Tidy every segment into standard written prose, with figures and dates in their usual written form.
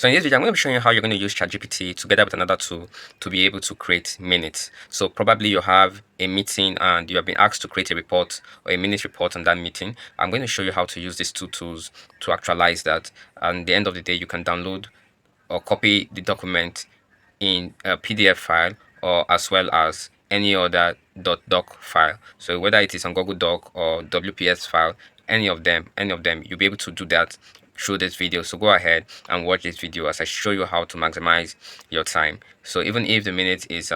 So in this video, I'm going to be showing you how you're going to use ChatGPT together with another tool to be able to create minutes. So probably you have a meeting and you have been asked to create a report or a minute report on that meeting. I'm going to show you how to use these two tools to actualize that. And at the end of the day, you can download or copy the document in a PDF file or as well as any other .doc file. So whether it is on Google Doc or WPS file, any of them, you'll be able to do that through this video. So go ahead and watch this video as I show you how to maximize your time. So even if the minute is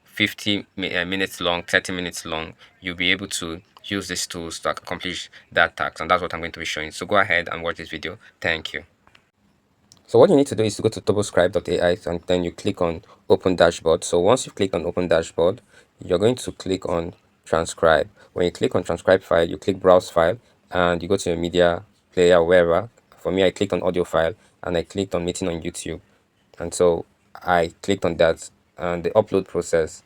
50 minutes long, 30 minutes long, you'll be able to use these tools to accomplish that task, and that's what I'm going to be showing. So go ahead and watch this video. Thank you. So what you need to do is to go to turboscribe.ai and then you click on open dashboard. So once you've clicked on open dashboard, you're going to click on transcribe. When you click on transcribe file, you click browse file and you go to your media player, wherever. For me, I clicked on audio file and I clicked on meeting on YouTube. And so I clicked on that and the upload process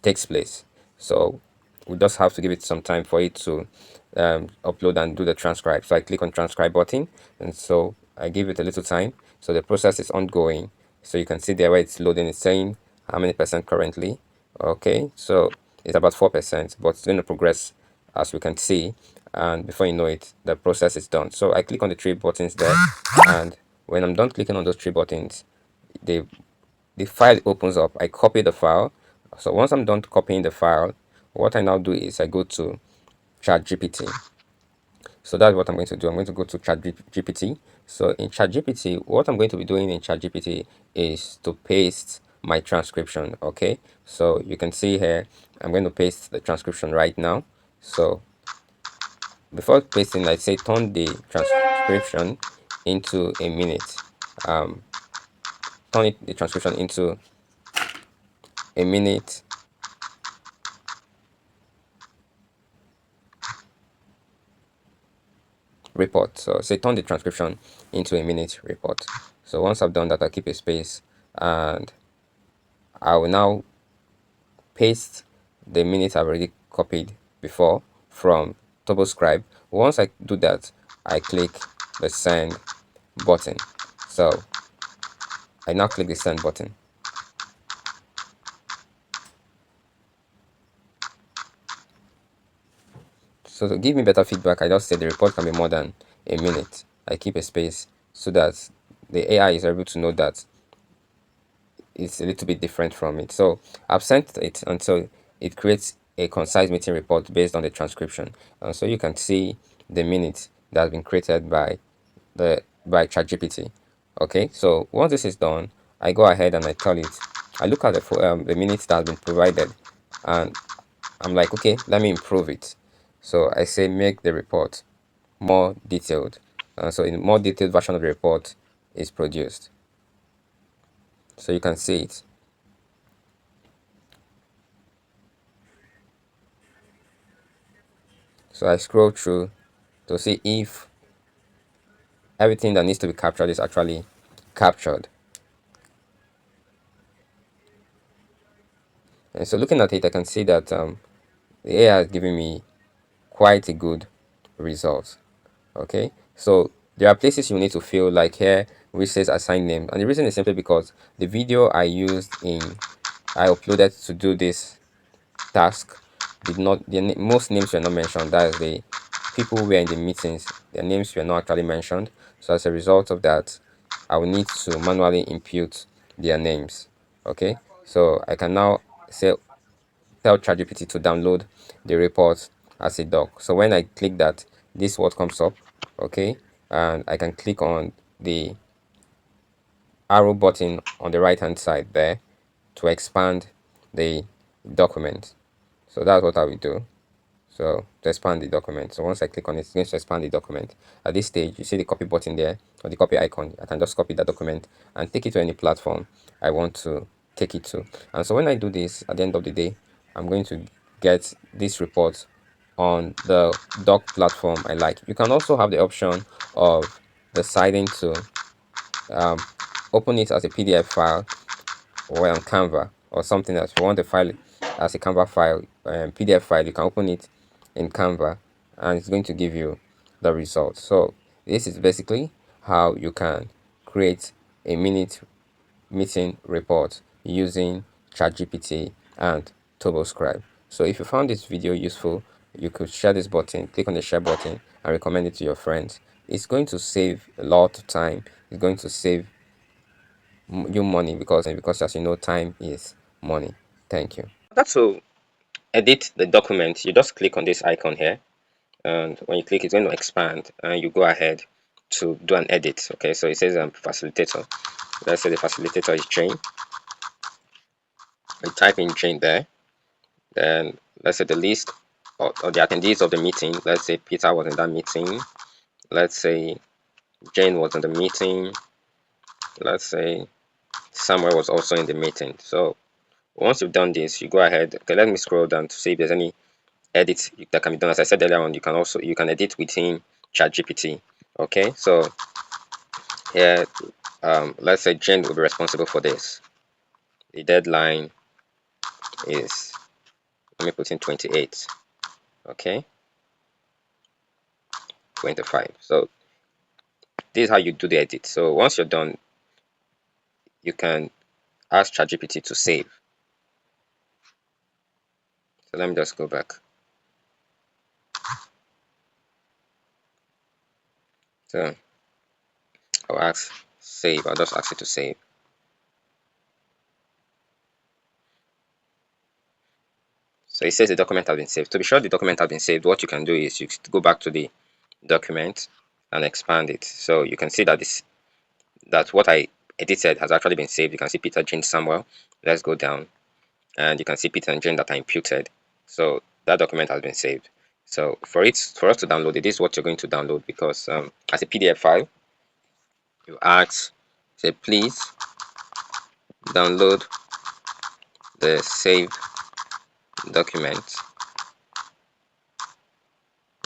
takes place. So we just have to give it some time for it to upload and do the transcribe. So I click on transcribe button, and so I give it a little time. So the process is ongoing. So you can see there where it's loading, it's saying how many percent currently. Okay, so it's about 4%, but it's going to progress as we can see. And before you know it, the process is done. So I click on the three buttons there, and when I'm done clicking on those three buttons, the the file opens up. I copy the file. So once I'm done copying the file, what I now do is I go to ChatGPT. So that's what I'm going to do. I'm going to go to ChatGPT. So in ChatGPT, what I'm going to be doing in ChatGPT is to paste my transcription. Okay, so you can see here, I'm going to paste the transcription right now. So before pasting, I say turn the transcription into a minute. Um, the transcription into a minute report. So say turn the transcription into a minute report. So once I've done that, I'll keep a space and I will now paste the minute I've already copied before from TurboScribe. Once I do that, I click the send button. So I now click the send button. So to give me better feedback, I just say the report can be more than a minute. I keep a space so that the AI is able to know that it's a little bit different from it. So I've sent it until it creates a concise meeting report based on the transcription. And so you can see the minutes that have been created by ChatGPT. Okay, so once this is done, I go ahead and I tell it. I look at the minutes that have been provided, and I'm like, okay, let me improve it. So I say make the report more detailed. So in more detailed version of the report is produced. So you can see it. So I scroll through to see if everything that needs to be captured is actually captured. And so looking at it, I can see that the AI has given me quite a good result. Okay, so there are places you need to fill, like here which says assign name, and the reason is simply because the video I uploaded to do this task did not, most names were not mentioned. That is, the people who were in the meetings, their names were not actually mentioned. So as a result of that, I will need to manually input their names. Okay, so I can now say tell ChatGPT to download the report as a doc. So when I click that, this what comes up. Okay, and I can click on the arrow button on the right hand side there to expand the document. So that's what I will do. So to expand the document. So once I click on it, it's going to expand the document. At this stage, you see the copy button there, or the copy icon. I can just copy that document and take it to any platform I want to take it to. And so when I do this, at the end of the day, I'm going to get this report on the doc platform I like. You can also have the option of deciding to um, open it as a PDF file or on Canva or something else. If you want the file as a Canva file, PDF file, you can open it in Canva and it's going to give you the result. So this is basically how you can create a minute meeting report using ChatGPT and TurboScribe. So if you found this video useful, you could share this button, click on the share button and recommend it to your friends. It's going to save a lot of time. It's going to save you money because as you know, time is money. Thank you. That's to edit the document. You just click on this icon here, and when you click, it's going to expand, and you go ahead to do an edit. Okay, so it says facilitator. Let's say the facilitator is Jane. You type in Jane there. Then let's say the list of the attendees of the meeting. Let's say Peter was in that meeting. Let's say Jane was in the meeting. Let's say Samuel was also in the meeting. So once you've done this, you go ahead. Okay, let me scroll down to see if there's any edits that can be done. As I said earlier on, you can edit within ChatGPT. Okay, so here, let's say Jane will be responsible for this. The deadline is, let me put in 28. Okay, 25. So this is how you do the edit. So once you're done, you can ask ChatGPT to save. So let me just go back. So I'll ask save. I'll just ask it to save. So it says the document has been saved. To be sure the document has been saved, what you can do is you go back to the document and expand it. So you can see that that what I edited has actually been saved. You can see Peter, Jane, Samuel. Let's go down, and you can see Peter and Jane that are imputed. So that document has been saved. So for us to download it, this is what you're going to download, because as a PDF file, you ask, say please download the saved document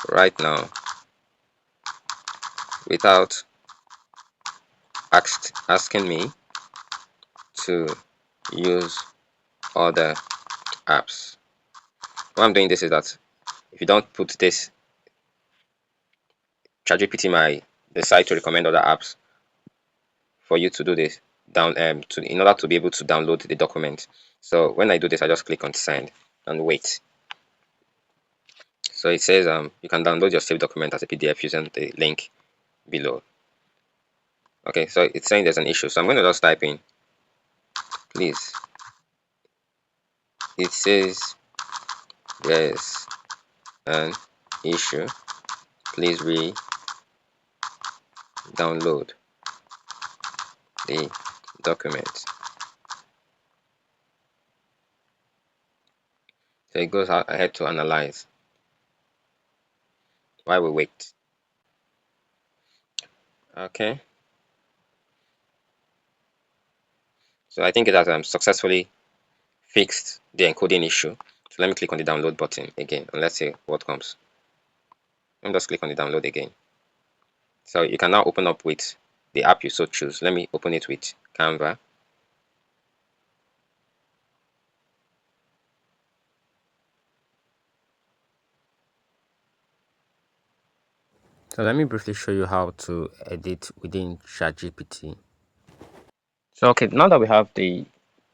right now without asking me to use other apps. Why I'm doing this is that if you don't put this, ChatGPT might decide to recommend other apps for you to do this in order to be able to download the document. So when I do this, I just click on send and wait. So it says you can download your saved document as a PDF using the link below. Okay, so it's saying there's an issue. So I'm going to just type in, please. It says there's an issue. Please re-download the document. So it goes ahead to analyze while we wait. Okay. So I think it has successfully fixed the encoding issue. So let me click on the download button again, and let's see what comes. Let me just click on the download again. So you can now open up with the app you so choose. Let me open it with Canva. So let me briefly show you how to edit within ChatGPT. So okay, now that we have the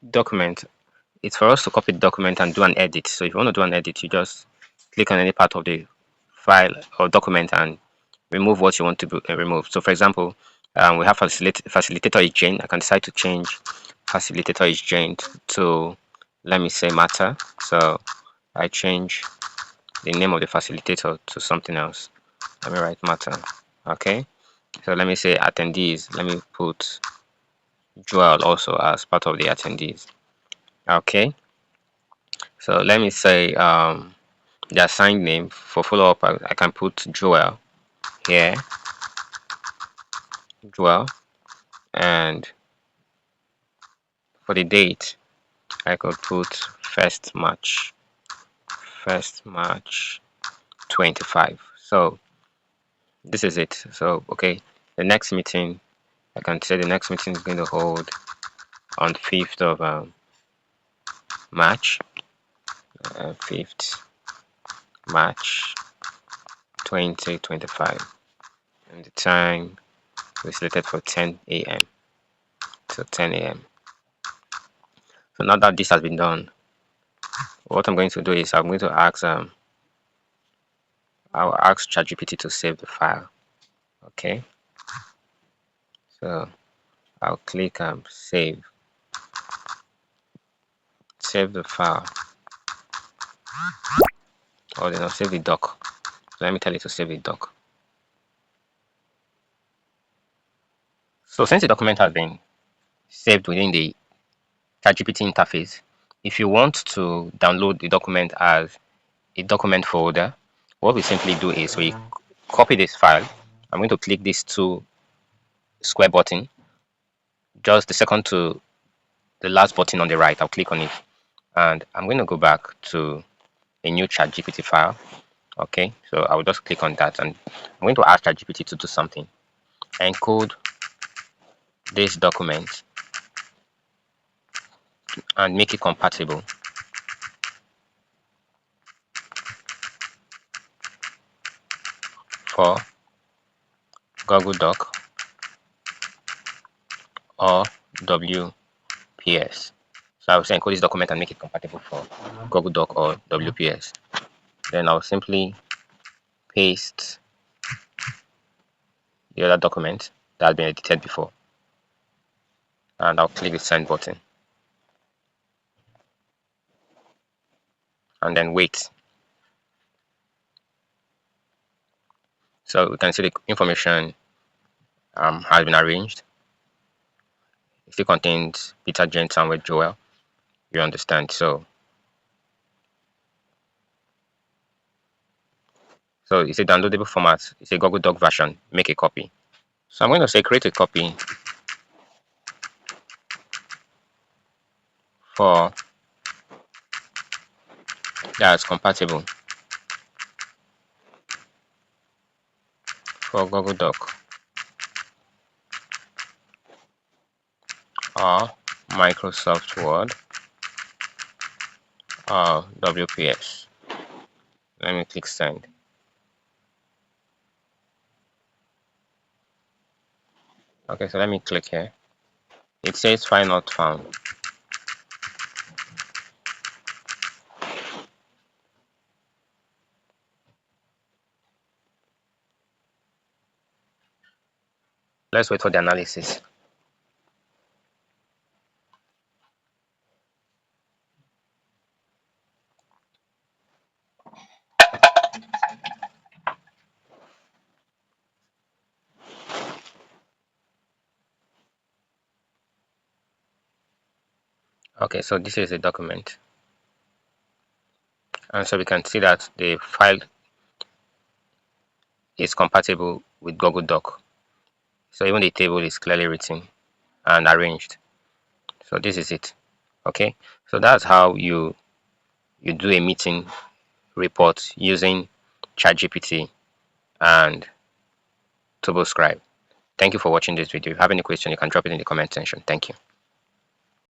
document, it's for us to copy the document and do an edit. So if you want to do an edit, you just click on any part of the file or document and remove what you want to remove. So for example, we have facilitator is Jane. I can decide to change facilitator is Jane to, let me say, matter. So I change the name of the facilitator to something else. Let me write matter. Okay, so let me say attendees. Let me put Joel also as part of the attendees. Okay, so let me say the assigned name for follow-up. I can put Joel here, Joel, and for the date I could put first March 25. So this is it. So okay, the next meeting, I can say the next meeting is going to hold on 5th of March, 5th March 2025, and the time we selected for 10 a.m. till 10 a.m. So now that this has been done, what I'm going to do is I'll ask ChatGPT to save the file. Okay, so I'll click save the file, or save the doc. So let me tell it to save the doc. So since the document has been saved within the ChatGPT interface, if you want to download the document as a document folder, what we simply do is we copy this file. I'm going to click this two square button, just the second to the last button on the right. I'll click on it, and I'm going to go back to a new ChatGPT file. Okay, so I'll just click on that, and I'm going to ask ChatGPT to do something. Encode this document and make it compatible for Google Doc or WPS. So I'll say encode this document and make it compatible for Google Doc or WPS. Then I'll simply paste the other document that has been edited before, and I'll click the send button and then wait. So we can see the information has been arranged. It still contains Peter, Jane, Samuel, Joel. You understand? So it's a downloadable format. It's a Google Doc version. Make a copy. So I'm going to say create a copy for that's compatible for Google Doc or Microsoft Word or WPS. Let me click send. Okay, so let me click here. It says file not found. Let's wait for the analysis. Okay, so this is a document, and so we can see that the file is compatible with Google Doc. So even the table is clearly written and arranged. So this is it. Okay, so that's how you do a meeting report using ChatGPT and TurboScribe. Thank you for watching this video. If you have any question, you can drop it in the comment section. Thank you.